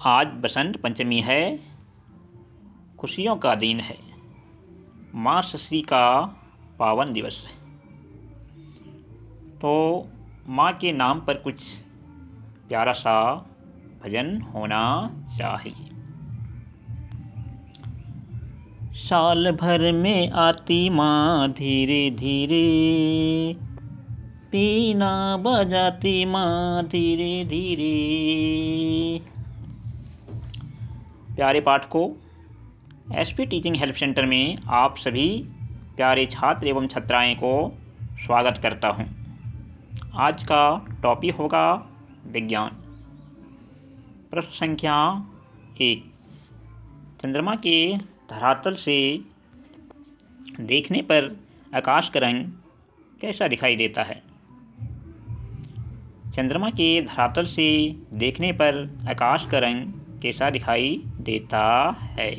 आज बसंत पंचमी है, खुशियों का दिन है, माँ षष्ठी का पावन दिवस है। तो माँ के नाम पर कुछ प्यारा सा भजन होना चाहिए। साल भर में आती माँ धीरे धीरे, पीना बजाती माँ धीरे धीरे। प्यारे पाठकों, एसपी टीचिंग हेल्प सेंटर में आप सभी प्यारे छात्र एवं छात्राएं को स्वागत करता हूं। आज का टॉपिक होगा विज्ञान। प्रश्न संख्या 1। चंद्रमा के धरातल से देखने पर आकाश का रंग कैसा दिखाई देता है? चंद्रमा के धरातल से देखने पर आकाश का रंग कैसा दिखाई देता है?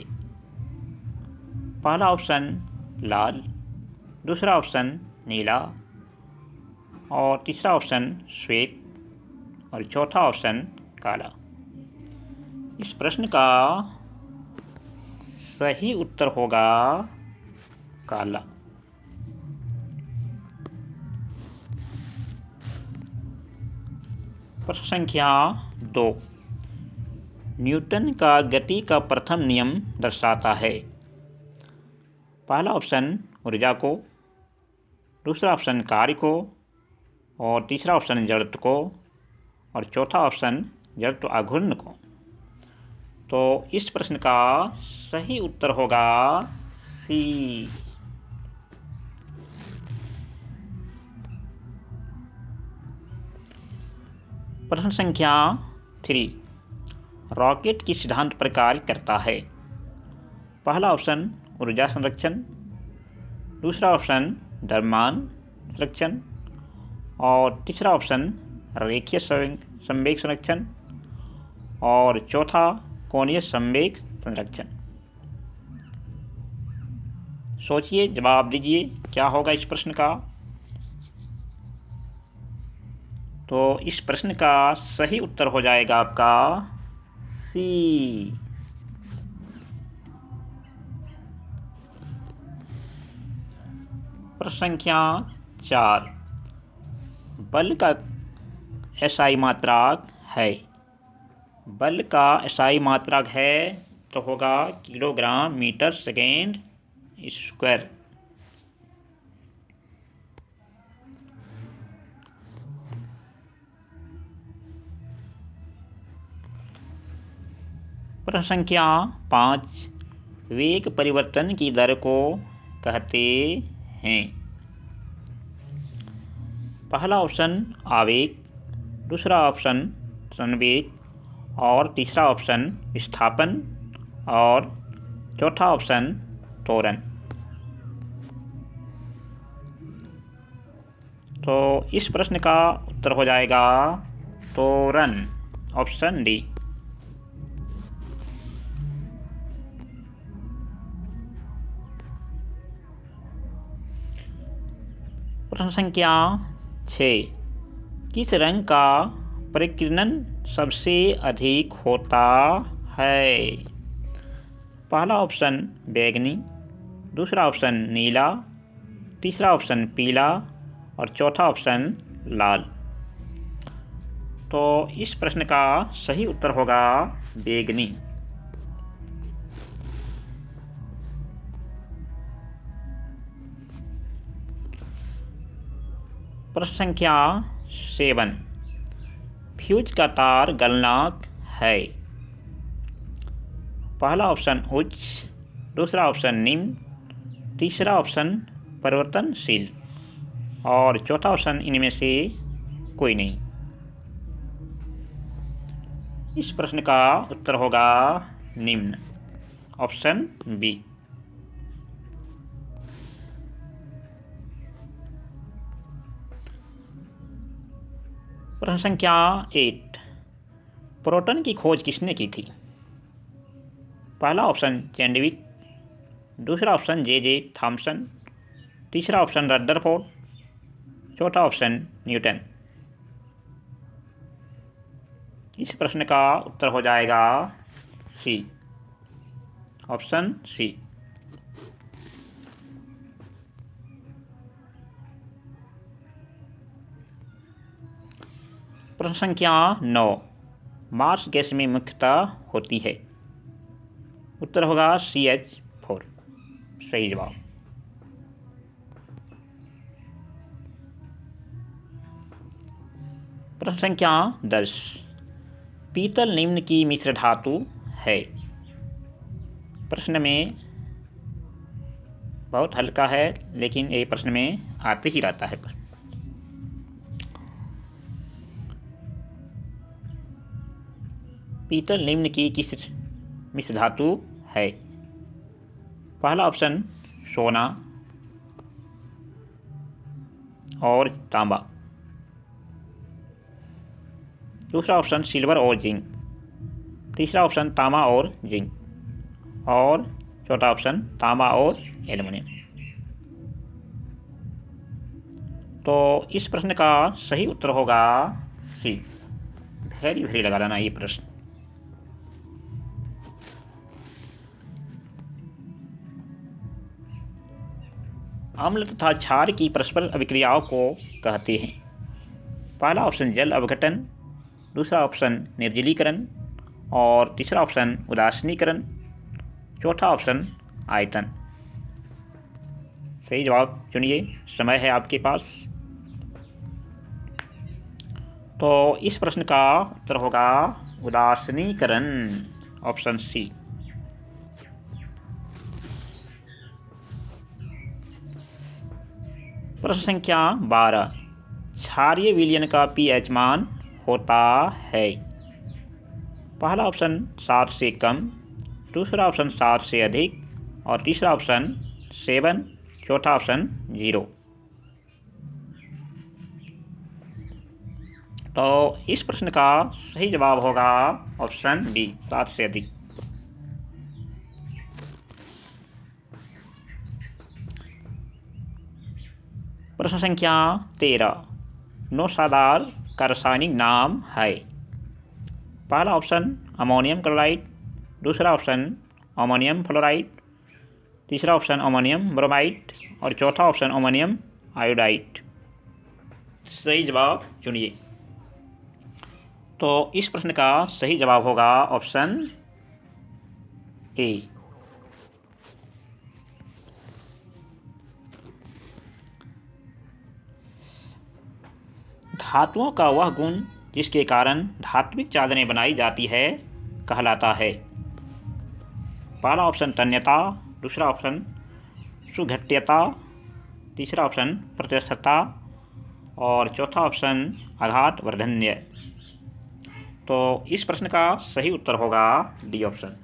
पहला ऑप्शन लाल, दूसरा ऑप्शन नीला और तीसरा ऑप्शन श्वेत और चौथा ऑप्शन काला। इस प्रश्न का सही उत्तर होगा काला। प्रश्न संख्या 2। न्यूटन का गति का प्रथम नियम दर्शाता है। पहला ऑप्शन ऊर्जा को, दूसरा ऑप्शन कार्य को और तीसरा ऑप्शन जड़त्व को और चौथा ऑप्शन जड़त्व आघूर्ण को। तो इस प्रश्न का सही उत्तर होगा सी। प्रश्न संख्या 3। रॉकेट किस सिद्धांत पर कार्य करता है? पहला ऑप्शन ऊर्जा संरक्षण, दूसरा ऑप्शन द्रव्यमान संरक्षण और तीसरा ऑप्शन रेखीय संवेग संरक्षण और चौथा कोणीय संवेग संरक्षण। सोचिए, जवाब दीजिए, क्या होगा इस प्रश्न का? तो इस प्रश्न का सही उत्तर हो जाएगा आपका सी। प्रश्न संख्या 4। बल का एसआई मात्रक है। बल का एसआई मात्रक है तो होगा किलोग्राम मीटर सेकेंड स्क्वायर। प्रश्न संख्या 5। वेग परिवर्तन की दर को कहते हैं। पहला ऑप्शन आवेग, दूसरा ऑप्शन संवेग और तीसरा ऑप्शन विस्थापन और चौथा ऑप्शन त्वरण। तो इस प्रश्न का उत्तर हो जाएगा त्वरण, ऑप्शन डी। प्रश्न संख्या 6। किस रंग का परिकीर्णन सबसे अधिक होता है? पहला ऑप्शन बैंगनी, दूसरा ऑप्शन नीला, तीसरा ऑप्शन पीला और चौथा ऑप्शन लाल। तो इस प्रश्न का सही उत्तर होगा बैंगनी। प्रश्न संख्या 7। फ्यूज का तार गलनांक है। पहला ऑप्शन उच्च, दूसरा ऑप्शन निम्न, तीसरा ऑप्शन परिवर्तनशील और चौथा ऑप्शन इनमें से कोई नहीं। इस प्रश्न का उत्तर होगा निम्न, ऑप्शन बी। प्रश्न संख्या 8। प्रोटॉन की खोज किसने की थी? पहला ऑप्शन चैडविक, दूसरा ऑप्शन जे थॉमसन, तीसरा ऑप्शन रदरफोर्ड, चौथा ऑप्शन न्यूटन। इस प्रश्न का उत्तर हो जाएगा सी, ऑप्शन सी। प्रश्न संख्या 9, मार्स गैस में मुख्यतः होती है। उत्तर होगा CH4, सही जवाब। प्रश्न संख्या 10, पीतल निम्न की मिश्र धातु है। प्रश्न में बहुत हल्का है, लेकिन ये प्रश्न में आते ही रहता है। पीतल निम्न की किस मिश्र धातु है? पहला ऑप्शन सोना और तांबा, दूसरा ऑप्शन सिल्वर और जिंक, तीसरा ऑप्शन तांबा और जिंक, और चौथा ऑप्शन तांबा और एल्युमिनियम। तो इस प्रश्न का सही उत्तर होगा सी। वेरी लगा लेना ये प्रश्न। अम्ल तथा क्षार की परस्पर अभिक्रियाओं को कहते हैं। पहला ऑप्शन जल अवघटन, दूसरा ऑप्शन निर्जलीकरण, और तीसरा ऑप्शन उदासीनीकरण, चौथा ऑप्शन आयतन। सही जवाब चुनिए, समय है आपके पास। तो इस प्रश्न का उत्तर होगा उदासीनीकरण, ऑप्शन सी। प्रश्न संख्या 12, क्षारीय विलयन का pH मान होता है। पहला ऑप्शन 7 से कम, दूसरा ऑप्शन 7 से अधिक, और तीसरा ऑप्शन 7, चौथा ऑप्शन 0। तो इस प्रश्न का सही जवाब होगा ऑप्शन बी, 7 से अधिक। प्रश्न संख्या 13, नौशादार का रासायनिक नाम है। पहला ऑप्शन अमोनियम क्लोराइड, दूसरा ऑप्शन अमोनियम फ्लोराइड, तीसरा ऑप्शन अमोनियम ब्रोमाइड, और चौथा ऑप्शन अमोनियम आयोडाइड। सही जवाब चुनिए। तो इस प्रश्न का सही जवाब होगा ऑप्शन ए। धातुओं का वह गुण जिसके कारण धात्विक चादरें बनाई जाती है कहलाता है। पहला ऑप्शन तन्यता, दूसरा ऑप्शन सुघट्यता, तीसरा ऑप्शन प्रत्यक्षता, और चौथा ऑप्शन आघात वर्धन्य। तो इस प्रश्न का सही उत्तर होगा डी ऑप्शन।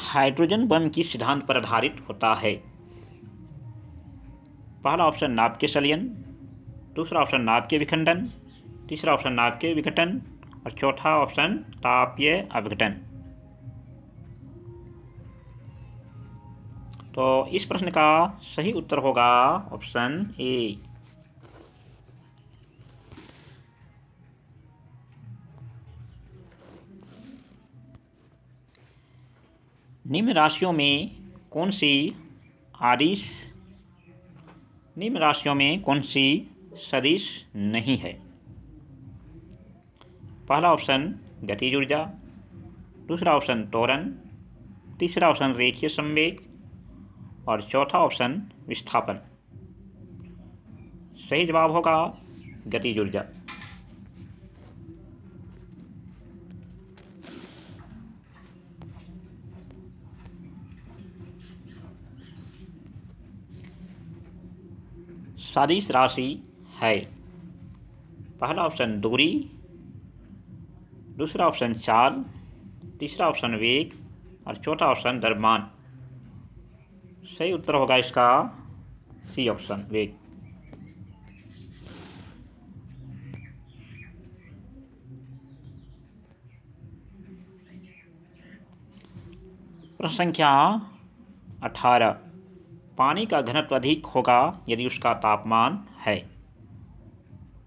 हाइड्रोजन बम किस सिद्धांत पर आधारित होता है? पहला ऑप्शन नाभिकीय संलयन, दूसरा ऑप्शन नाभिकीय विखंडन, तीसरा ऑप्शन नाभिकीय विघटन, और चौथा ऑप्शन तापीय अपघटन। तो इस प्रश्न का सही उत्तर होगा ऑप्शन ए। निम्न राशियों में कौन सी सदिश नहीं है? पहला ऑप्शन गतिज ऊर्जा, दूसरा ऑप्शन त्वरण, तीसरा ऑप्शन रेखीय संवेग, और चौथा ऑप्शन विस्थापन। सही जवाब होगा गतिज ऊर्जा। सदिश राशि है। पहला ऑप्शन दूरी, दूसरा ऑप्शन चाल, तीसरा ऑप्शन वेग, और चौथा ऑप्शन द्रव्यमान। सही उत्तर होगा इसका सी ऑप्शन, वेग। प्रश्न संख्या 18, पानी का घनत्व अधिक होगा यदि उसका तापमान है?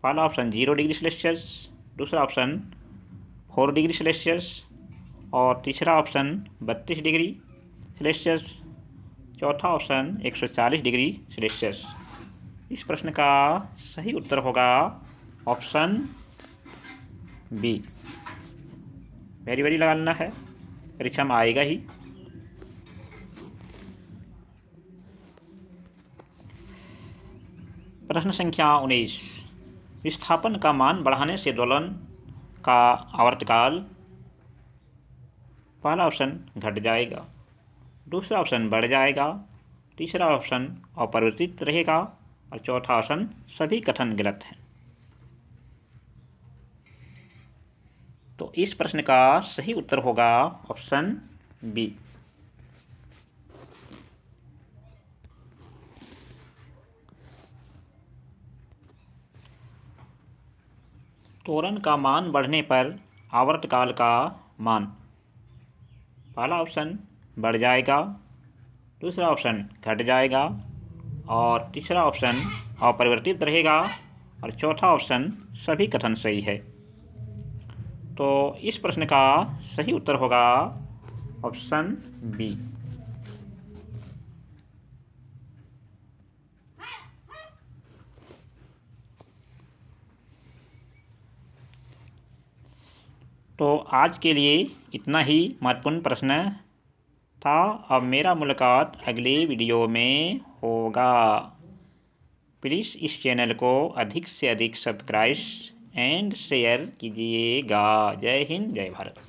पहला ऑप्शन 0 डिग्री सेल्सियस, दूसरा ऑप्शन 4 डिग्री सेल्सियस और तीसरा ऑप्शन 32 डिग्री सेल्सियस, चौथा ऑप्शन 140 डिग्री सेल्सियस। इस प्रश्न का सही उत्तर होगा ऑप्शन बी। वेरी लगाना है, परीक्षा में आएगा ही। प्रश्न संख्या 19। विस्थापन का मान बढ़ाने से दोलन का आवर्तकाल, पहला ऑप्शन घट जाएगा, दूसरा ऑप्शन बढ़ जाएगा, तीसरा ऑप्शन अपरिवर्तित रहेगा और चौथा ऑप्शन सभी कथन गलत हैं। तो इस प्रश्न का सही उत्तर होगा ऑप्शन बी। त्वरण का मान बढ़ने पर आवर्तकाल का मान, पहला ऑप्शन बढ़ जाएगा, दूसरा ऑप्शन घट जाएगा और तीसरा ऑप्शन अपरिवर्तित रहेगा और चौथा ऑप्शन सभी कथन सही है। तो इस प्रश्न का सही उत्तर होगा ऑप्शन बी। तो आज के लिए इतना ही महत्वपूर्ण प्रश्न था। अब मेरा मुलाकात अगले वीडियो में होगा। प्लीज़ इस चैनल को अधिक से अधिक सब्सक्राइब एंड शेयर कीजिएगा। जय हिंद, जय भारत।